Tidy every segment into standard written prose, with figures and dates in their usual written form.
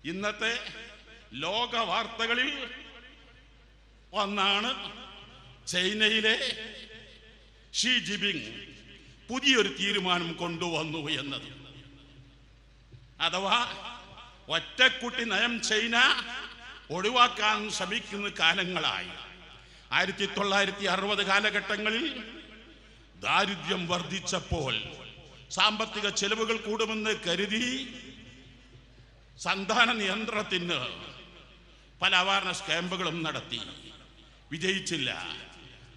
ഇന്നത്തെ ലോക വാർത്തകളിൽ ഒന്നാണ് ചൈനയിലെ ഷീ ജിൻപിങ് പുതിയൊരു തീരുമാനം കൊണ്ടുവന്നു എന്നത്. അഥവാ ഒറ്റക്കുട്ടി നയം ചൈന ഒഴിവാക്കാൻ ശ്രമിക്കുന്ന കാലങ്ങളായി. 1960 കാലഘട്ടങ്ങളിൽ ദാരിദ്ര്യം വർദ്ധിച്ചപ്പോൾ സാമ്പത്തിക ചെലവുകൾ കൂടുമെന്ന് കരുതി സന്താന നിയന്ത്രണത്തിന് പല അവയർനെസ് ക്യാമ്പുകളും നടത്തി. വിജയിച്ചില്ല.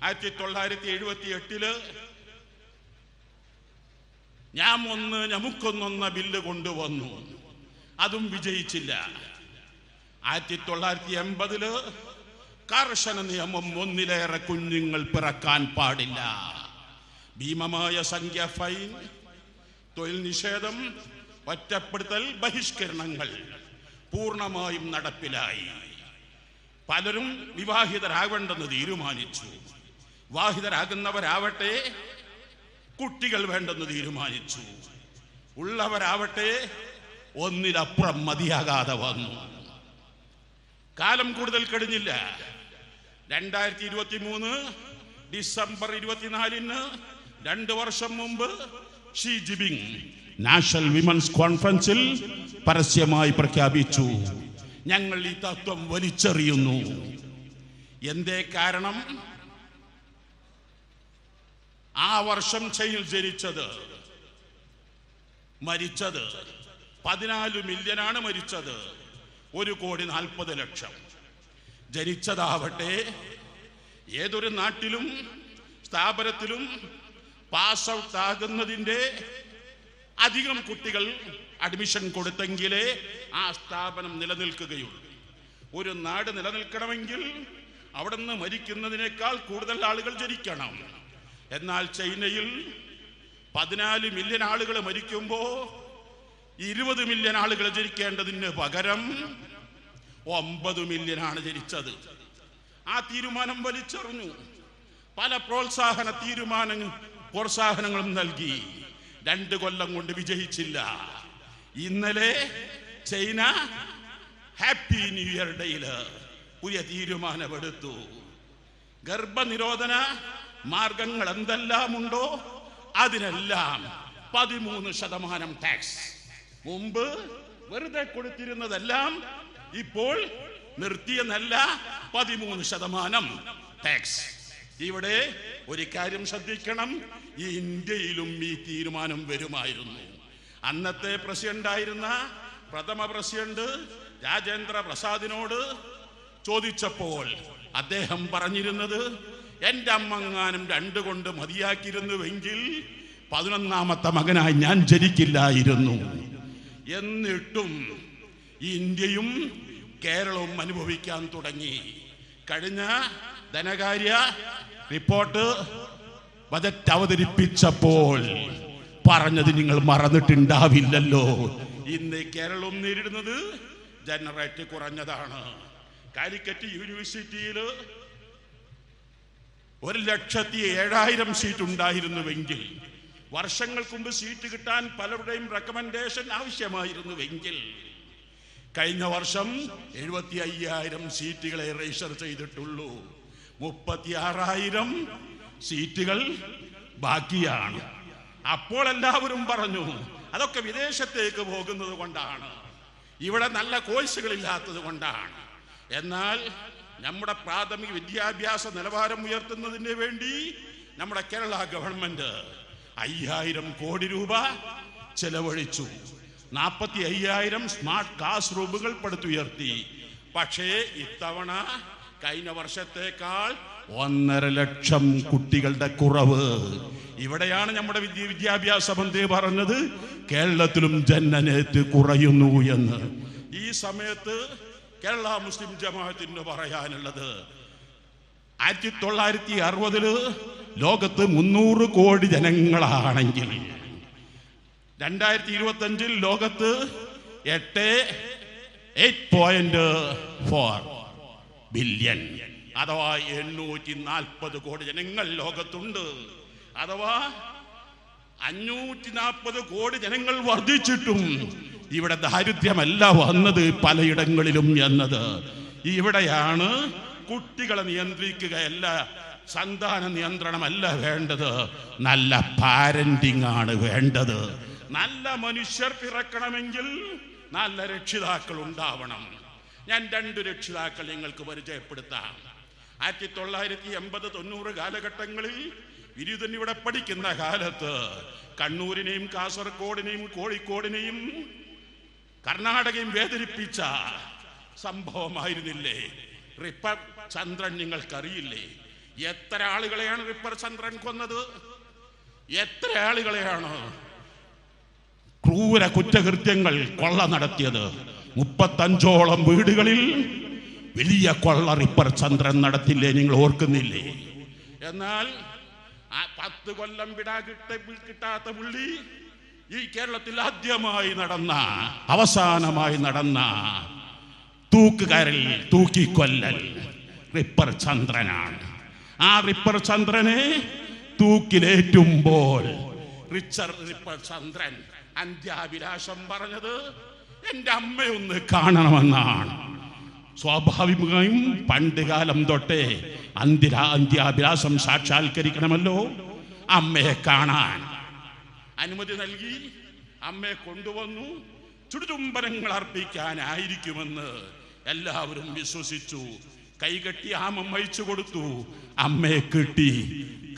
1978 നമുക്കൊന്നെന്ന ബില്ല് കൊണ്ടുവന്നു. അതും വിജയിച്ചില്ല. 1980 കർശന നിയമം, ഒന്നിലേറെ കുഞ്ഞുങ്ങൾ പിറക്കാൻ പാടില്ല. ഭീമമായ സംഖ്യ ഫൈൻ, തൊഴിൽ നിഷേധം, ഒറ്റപ്പെടുത്തൽ, ബഹിഷ്കരണങ്ങൾ പൂർണ്ണമായും നടപ്പിലായി. പലരും വിവാഹിതരാവേണ്ടെന്ന് തീരുമാനിച്ചു. വിവാഹിതരാകുന്നവരാവട്ടെ കുട്ടികൾ വേണ്ടെന്ന് തീരുമാനിച്ചു. ഉള്ളവരാവട്ടെ ഒന്നിലപ്പുറം മതിയാകാതെ വന്നു. കാലം കൂടുതൽ കഴിഞ്ഞില്ല. 2023 ഡിസംബർ 24 2 വർഷം മുമ്പ് ഷീ ജിൻപിങ് നാഷണൽ വിമൻസ് കോൺഫറൻസിൽ പരസ്യമായി പ്രഖ്യാപിച്ചു, ഞങ്ങൾ ഈ തത്വം വലിച്ചെറിയുന്നു. എന്തേ കാരണം? ആ വർഷം ചൈനയിൽ ജനിച്ചത് മരിച്ചത് 14 മില്യനാണ്. മരിച്ചത് 1,40,00,000. ജനിച്ചതാവട്ടെ ഏതൊരു നാട്ടിലും സ്ഥാപനത്തിലും പാസ് ഔട്ട് ആകുന്നതിൻ്റെ അധികം കുട്ടികൾ അഡ്മിഷൻ കൊടുത്തെങ്കിലേ ആ സ്ഥാപനം നിലനിൽക്കുകയുള്ളൂ. ഒരു നാട് നിലനിൽക്കണമെങ്കിൽ അവിടെ നിന്ന് മരിക്കുന്നതിനേക്കാൾ കൂടുതൽ ആളുകൾ ജനിക്കണം. എന്നാൽ ചൈനയിൽ 14 മില്യൺ ആളുകൾ മരിക്കുമ്പോൾ 20 മില്യൺ ആളുകൾ ജനിക്കേണ്ടതിന് പകരം 9 മില്യനാണ് ജനിച്ചത്. ആ തീരുമാനം വലിച്ചെറിഞ്ഞു. പല പ്രോത്സാഹനങ്ങളും നൽകി. 2 കൊല്ലം കൊണ്ട് വിജയിച്ചില്ല. ഇന്നലെ ചൈന ഹാപ്പി ന്യൂ ഇയർ ഡേയിൽ പുതിയ തീരുമാനമെടുത്തു. ഗർഭനിരോധന മാർഗങ്ങൾ എന്തെല്ലാമുണ്ടോ അതിനെല്ലാം 13% ടാക്സ്. മുമ്പ് വെറുതെ കൊടുത്തിരുന്നതെല്ലാം ഇപ്പോൾ നിർത്തിയെന്നല്ല, 13% ടാക്സ്. ഇവിടെ ഒരു കാര്യം ശ്രദ്ധിക്കണം, ഈ ഇന്ത്യയിലും ഈ തീരുമാനം വരുമായിരുന്നു. അന്നത്തെ പ്രസിഡന്റായിരുന്ന പ്രഥമ പ്രസിഡന്റ് രാജേന്ദ്ര പ്രസാദിനോട് ചോദിച്ചപ്പോൾ അദ്ദേഹം പറഞ്ഞിരുന്നത്, എൻ്റെ അമ്മങ്ങാനും 2 കൊണ്ട് മതിയാക്കിയിരുന്നുവെങ്കിൽ 11ാമത്തെ മകനായി ഞാൻ ജനിക്കില്ലായിരുന്നു. എന്നിട്ടും ഇന്ത്യയും കേരളവും അനുഭവിക്കാൻ തുടങ്ങി. കഴിഞ്ഞ ധനകാര്യ റിപ്പോർട്ട് ബജറ്റ് അവതരിപ്പിച്ചപ്പോൾ പറഞ്ഞത് നിങ്ങൾ മറന്നിട്ടുണ്ടാവില്ലല്ലോ. ഇന്ന് കേരളം നേരിടുന്നത് ജനറേറ്റ് കുറഞ്ഞതാണ്. കാലിക്കറ്റ് യൂണിവേഴ്സിറ്റിയിൽ 1,07,000 സീറ്റ് ഉണ്ടായിരുന്നുവെങ്കിൽ, വർഷങ്ങൾക്ക് മുമ്പ് സീറ്റ് കിട്ടാൻ പലരുടെയും റെക്കമെൻഡേഷൻ ആവശ്യമായിരുന്നുവെങ്കിൽ, കഴിഞ്ഞ വർഷം 75,000 സീറ്റുകളെ രജിസ്റ്റർ ചെയ്തിട്ടുള്ളൂ. 36,000 സീറ്റുകൾ ബാക്കിയാണ്. അപ്പോൾ എല്ലാവരും പറഞ്ഞു അതൊക്കെ വിദേശത്തേക്ക് പോകുന്നത് കൊണ്ടാണ്, ഇവിടെ നല്ല കോഴ്സുകളില്ലാത്തത് കൊണ്ടാണ്. എന്നാൽ നമ്മുടെ പ്രാഥമിക വിദ്യാഭ്യാസ നിലവാരം ഉയർത്തുന്നതിന് വേണ്ടി നമ്മുടെ കേരള ഗവൺമെന്റ് 5,000 കോടി രൂപ ചെലവഴിച്ചു. 45,000 സ്മാർട്ട് ക്ലാസ് റൂമുകൾ പടുത്തുയർത്തി. പക്ഷേ ഇത്തവണ കഴിഞ്ഞ വർഷത്തേക്കാൾ 1.5 ലക്ഷം കുട്ടികളുടെ കുറവ്. ഇവിടെയാണ് നമ്മുടെ വിദ്യാഭ്യാസ മന്ത്രി പറഞ്ഞത് കേരളത്തിലും ജനനേറ്റ് കുറയുന്നു എന്ന്. ഈ സമയത്ത് കേരള മുസ്ലിം ജമാഅത്തിന് പറയാനുള്ളത്, 1960 ലോകത്ത് 300 കോടി ജനങ്ങളാണെങ്കിൽ 2025 ലോകത്ത് 8.4 ബില്യൺ, അഥവാ 840 കോടി ജനങ്ങൾ ലോകത്തുണ്ട്. അഥവാ 540 കോടി ജനങ്ങൾ വർദ്ധിച്ചിട്ടും ഇവിടെ ദാരിദ്ര്യമല്ല വന്നത് പലയിടങ്ങളിലും എന്നത്. ഇവിടെയാണ് കുട്ടികളെ നിയന്ത്രിക്കുകയല്ല, സന്താന നിയന്ത്രണമല്ല വേണ്ടത്, നല്ല പാരന്റിംഗ് ആണ് വേണ്ടത്. നല്ല മനുഷ്യർ പിറക്കണമെങ്കിൽ നല്ല രക്ഷിതാക്കൾ ഉണ്ടാവണം. ഞാൻ 2 രക്ഷിതാക്കൾ നിങ്ങൾക്ക് പരിചയപ്പെടുത്താം. 1980-90 കാലഘട്ടങ്ങളിൽ വിരുദ്ധൻ ഇവിടെ പഠിക്കുന്ന കാലത്ത് കണ്ണൂരിനെയും കാസർഗോഡിനെയും കോഴിക്കോടിനെയും കർണാടകയും വേദനിപ്പിച്ച സംഭവമായിരുന്നില്ലേ റിപ്പർ ചന്ദ്രൻ? നിങ്ങൾക്കറിയില്ലേ എത്ര ആളുകളെയാണ് റിപ്പർ ചന്ദ്രൻ കൊന്നത്? എത്ര ആളുകളെയാണ് ക്രൂര കുറ്റകൃത്യങ്ങൾ കൊള്ള നടത്തിയത്? 35ഓളം വീടുകളിൽ വലിയ കൊള്ള റിപ്പർ ചന്ദ്രൻ നടത്തില്ലേ? നിങ്ങൾ ഓർക്കുന്നില്ലേ? എന്നാൽ 10 കൊല്ലം കിട്ടാത്ത പുള്ളി ഈ കേരളത്തിൽ ആദ്യമായി നടന്ന അവസാനമായി നടന്ന തൂക്കുകാരിൽ തൂക്കിക്കൊല്ലൽ റിപ്പർ ചന്ദ്രനാണ്. ആ റിപ്പർ ചന്ദ്രനെ തൂക്കിലേറ്റുമ്പോൾ റിപ്പർ ചന്ദ്രൻ അന്ത്യാഭിലാഷം പറഞ്ഞത് എൻ്റെ അമ്മയൊന്ന് കാണണമെന്നാണ്. സ്വാഭാവികമായും പണ്ട് കാലം തൊട്ടേ അന്ത്യാഭിലാഷം സാക്ഷാത്കരിക്കണമല്ലോ. അമ്മയെ കാണാൻ അനുമതി നൽകി, അമ്മയെ കൊണ്ടുവന്നു. ചുടുചുംബനങ്ങൾ അർപ്പിക്കാനായിരിക്കുമെന്ന് എല്ലാവരും വിശ്വസിച്ചു. കൈകെട്ടി ആമം വഹിച്ചു കൊടുത്തു. അമ്മയെ കിട്ടി,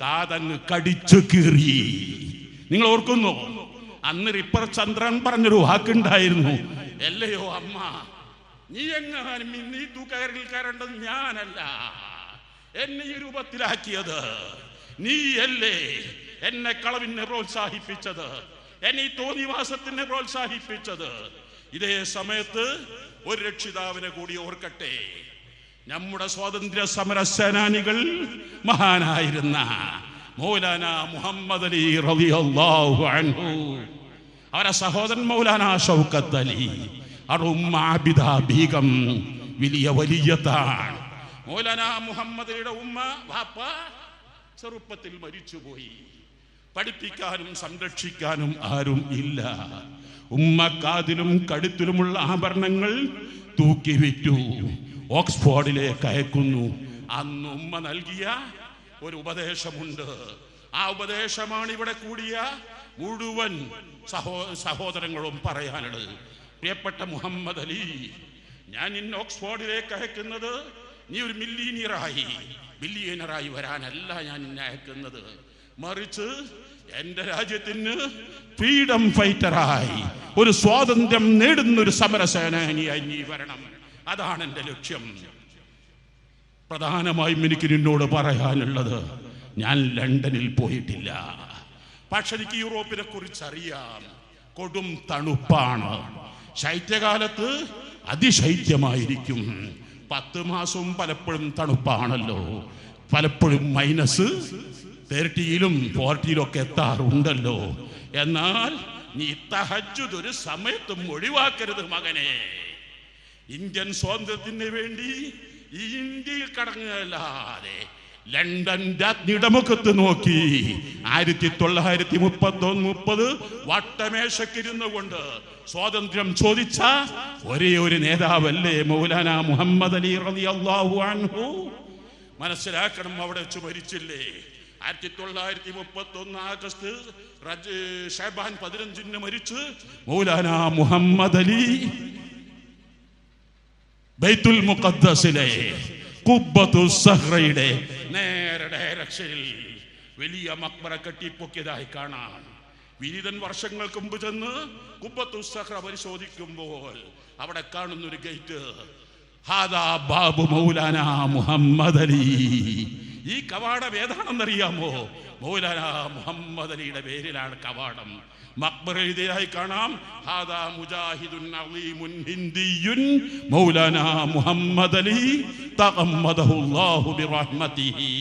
കാതങ്ങ് കടിച്ചു കീറി. നിങ്ങൾ ഓർക്കുന്നു? അന്ന് റിപ്പർ ചന്ദ്രൻ പറഞ്ഞൊരു വാക്കുണ്ടായിരുന്നു, അല്ലയോ അമ്മ, നീ എങ്ങാനും നീ തൂക്കകരിൽ കയറേണ്ടത് ഞാനല്ല, എന്നെ ഈ രൂപത്തിലാക്കിയത് നീയല്ലേ, എന്നെ കളവിനെ പ്രോത്സാഹിപ്പിച്ചത്, എന്നെ ഈ തോന്നിവാസത്തിനെ പ്രോത്സാഹിപ്പിച്ചത്. ഇതേ സമയത്ത് ഒരു രക്ഷിതാവിനെ കൂടി ഓർക്കട്ടെ. നമ്മുടെ സ്വാതന്ത്ര്യ സമര സേനാനികൾ മഹാനായിരുന്ന മൗലാന മുഹമ്മദ് അലി റളിയല്ലാഹു അൻഹു, അവരുടെ സഹോദരൻ മൗലാന ഷൗക്കത്ത് അലി, അവരുടെ ഉമ്മ ആബിദ ബീഗം വലിയ വലിയതാണ്. മൗലാന മുഹമ്മദ് അലിയുടെ ഉമ്മ വാപ്പ ചെറുപ്പത്തിൽ മരിച്ചുപോയി. പഠിപ്പിക്കാനും സംരക്ഷിക്കാനും ആരും ഇല്ല. ഉമ്മ കാതിലും കഴുത്തിലുമുള്ള ആഭരണങ്ങൾ തൂക്കി വിറ്റു, ഓക്സ്ഫോർഡിലേക്ക് അയക്കുന്നു. അന്ന് ഉമ്മ നൽകിയ ഒരു ഉപദേശമുണ്ട്. ആ ഉപദേശമാണ് ഇവിടെ കൂടിയ മുഴുവൻ സഹോദരങ്ങളും പറയാനുള്ളത്. പ്രിയപ്പെട്ട മുഹമ്മദ് അലി, ഞാൻ നിന്നെ ഓക്സ്ഫോർഡിലേക്ക് അയക്കുന്നത് നീ ഒരു ബില്ലിയനറായി വരാനല്ല ഞാൻ നിന്നെ അയക്കുന്നത്, മറിച്ച് എൻ്റെ രാജ്യത്തിന് ഫ്രീഡം ഫൈറ്ററായി, ഒരു സ്വാതന്ത്ര്യം നേടുന്നൊരു സമരസേനാനിയായി നീ വരണം. അതാണ് എൻ്റെ ലക്ഷ്യം. പ്രധാനമായും എനിക്ക് നിന്നോട് പറയാനുള്ളത്, ഞാൻ ലണ്ടനിൽ പോയിട്ടില്ല, പക്ഷെ എനിക്ക് യൂറോപ്പിനെ കുറിച്ച് അറിയാം. കൊടും തണുപ്പാണ്. ശൈത്യകാലത്ത് അതിശൈത്യമായിരിക്കും. 10 മാസവും പലപ്പോഴും തണുപ്പാണല്ലോ. പലപ്പോഴും -30-ലും 40-ലും ഒക്കെ എത്താറുണ്ടല്ലോ. എന്നാൽ നീ തഹജ്ജുദ് ഒരു സമയത്തും ഒഴിവാക്കരുത് മകനെ. ഇന്ത്യൻ സ്വാതന്ത്ര്യത്തിന് വേണ്ടി ഇന്ത്യയിൽ കടങ്ങല്ലാതെ ലണ്ടൻ രാജ്ഞിയുടെ മുഖത്ത് നോക്കി 1930 വട്ടമേശക്കിരുന്നു കൊണ്ട് സ്വാതന്ത്ര്യം ചോദിച്ച ഒരേ ഒരു നേതാവല്ലേ മൗലാന മുഹമ്മദ് അലി റളിയല്ലാഹു അൻഹു? മനസ്സിലാക്കണം, അവിടെ വെച്ച് മരിച്ചില്ലേ. 1931 ആഗസ്റ്റ് ഷഅബാൻ 15 മരിച്ച് മൗലാന മുഹമ്മദ് അലി ബൈത്തുൽ മുഖദ്ദസിലെ ഖുബ്ബത്തുസ് സഹ്റയുടെ നേരെ ഡയറക്ഷനിൽ വലിയ മക്ബറ കെട്ടിപ്പൊക്കിയതായി കാണാം. വിനീതൻ വർഷങ്ങൾക്ക് മുമ്പ് ചെന്ന് ഖുബ്ബത്തുസ് സഹ്റ പരിശോധിക്കുമ്പോൾ അവിടെ കാണുന്നൊരു ഗേറ്റ്, ഹാദാ ബാബു മൗലാന മുഹമ്മദ് അലി. ഈ കവാടം ഏതാണെന്നറിയാമോ? മൗലാന മുഹമ്മദ് അലിയുടെ പേരിലാണ് കവാടം. മക്ബറ എഴുതിയതായി കാണാം, ഹാദാ മുജാഹിദുൻ അളീമുൻ ഹിന്ദിയുൻ മൗലാന മുഹമ്മദ് അലി തഗമ്മദഹുല്ലാഹു ബിറഹ്മതിഹി.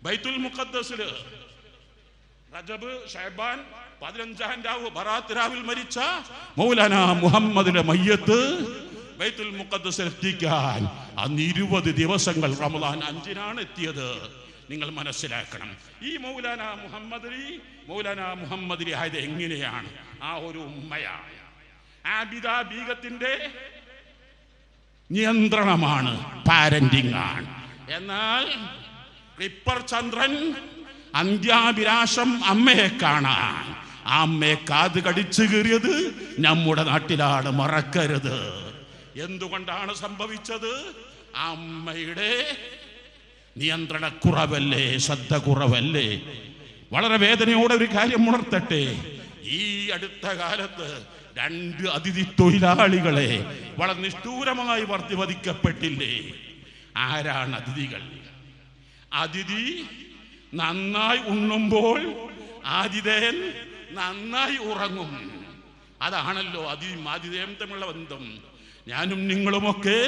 ബൈത്തുൽ മുഖദ്ദസിൽ റജബ് ഷഅബാൻ 15-ാം രാവ് ബറാത്ത് രാവിൽ മരിച്ച മൗലാന മുഹമ്മദിന്റെ മയ്യത്ത് ബൈത്തുൽ മുഖദ്ദസിൽ എത്തിക്കാൻ അന്ന് 20 ദിവസങ്ങൾ, റമദാൻ 5-നാണ് എത്തിയത്. നിങ്ങൾ മനസ്സിലാക്കണം, ഈ മൗലാന മുഹമ്മദ് അലി ആയത് എങ്ങനെയാണ്? ആ ഒരു ഉമ്മയാണ്. ആബിദ ബീഗത്തിന്റെ നിയന്ത്രണമാണ്, പാരന്റിംഗ് ആണ്. എന്നാൽ ക്ലിപ്പർ ചന്ദ്രൻ അന്ത്യാഭിലാഷം അമ്മയെ കാണാൻ, ആ അമ്മയെ കാത് കടിച്ചു കീറിയത് നമ്മുടെ നാട്ടിലാണ്, മറക്കരുത്. എന്തുകൊണ്ടാണ് സംഭവിച്ചത്? അമ്മയുടെ നിയന്ത്രണക്കുറവല്ലേ, ശ്രദ്ധ കുറവല്ലേ? വളരെ വേദനയോടെ ഒരു കാര്യം ഉണർത്തട്ടെ. ഈ അടുത്ത കാലത്ത് 2 അതിഥി തൊഴിലാളികളെ വളരെ നിഷ്ഠൂരമായി വധിക്കപ്പെട്ടില്ലേ? ആരാണ് അതിഥികൾ? അതിഥി നന്നായി ഉണ്ണുമ്പോൾ ആതിഥേയൻ നന്നായി ഉറങ്ങും. അതാണല്ലോ ആതിഥേയം തമ്മിലുള്ള ബന്ധം. ഞാനും നിങ്ങളുമൊക്കെ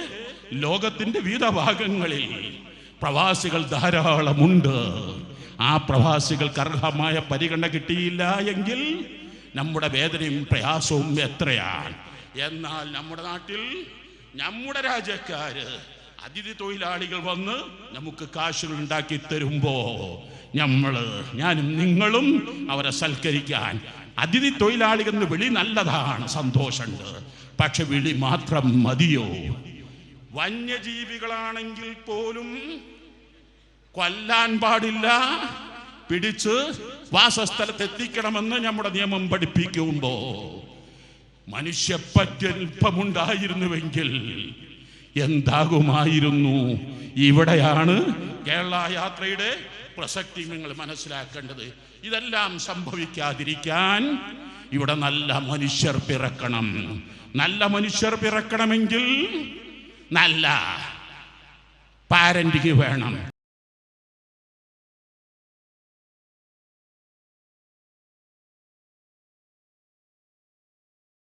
ലോകത്തിന്റെ വിവിധ ഭാഗങ്ങളിൽ പ്രവാസികൾ ധാരാളമുണ്ട്. ആ പ്രവാസികൾക്ക് അർഹമായ പരിഗണന കിട്ടിയില്ല എങ്കിൽ നമ്മുടെ വേദനയും പ്രയാസവും എത്രയാണ്. എന്നാൽ നമ്മുടെ നാട്ടിൽ നമ്മുടെ രാജ്യക്കാര് അതിഥി തൊഴിലാളികൾ വന്ന് നമുക്ക് കാശുകൾ ഉണ്ടാക്കി തരുമ്പോ ഞാനും നിങ്ങളും അവരെ സൽക്കരിക്കാൻ, അതിഥി തൊഴിലാളികൾ എന്ന് വിളി നല്ലതാണ്, സന്തോഷമുണ്ട്. പക്ഷെ വിളി മാത്രം മതിയോ? വന്യജീവികളാണെങ്കിൽ പോലും കൊല്ലാൻ പാടില്ല, പിടിച്ച് വാസസ്ഥലത്ത് എത്തിക്കണമെന്ന് നമ്മുടെ നിയമം പഠിപ്പിക്കുമ്പോ മനുഷ്യപ്പറ്റൽപ്പമുണ്ടായിരുന്നുവെങ്കിൽ എന്താകുമായിരുന്നു? ഇവിടെയാണ് കേരള യാത്രയുടെ പ്രസക്തി നിങ്ങൾ മനസ്സിലാക്കേണ്ടത്. ഇതെല്ലാം സംഭവിക്കാതിരിക്കാൻ ഇവിടെ നല്ല മനുഷ്യർ പിറക്കണം. നല്ല മനുഷ്യർ പിറക്കണമെങ്കിൽ നല്ല പാരന്റിങ് വേണം.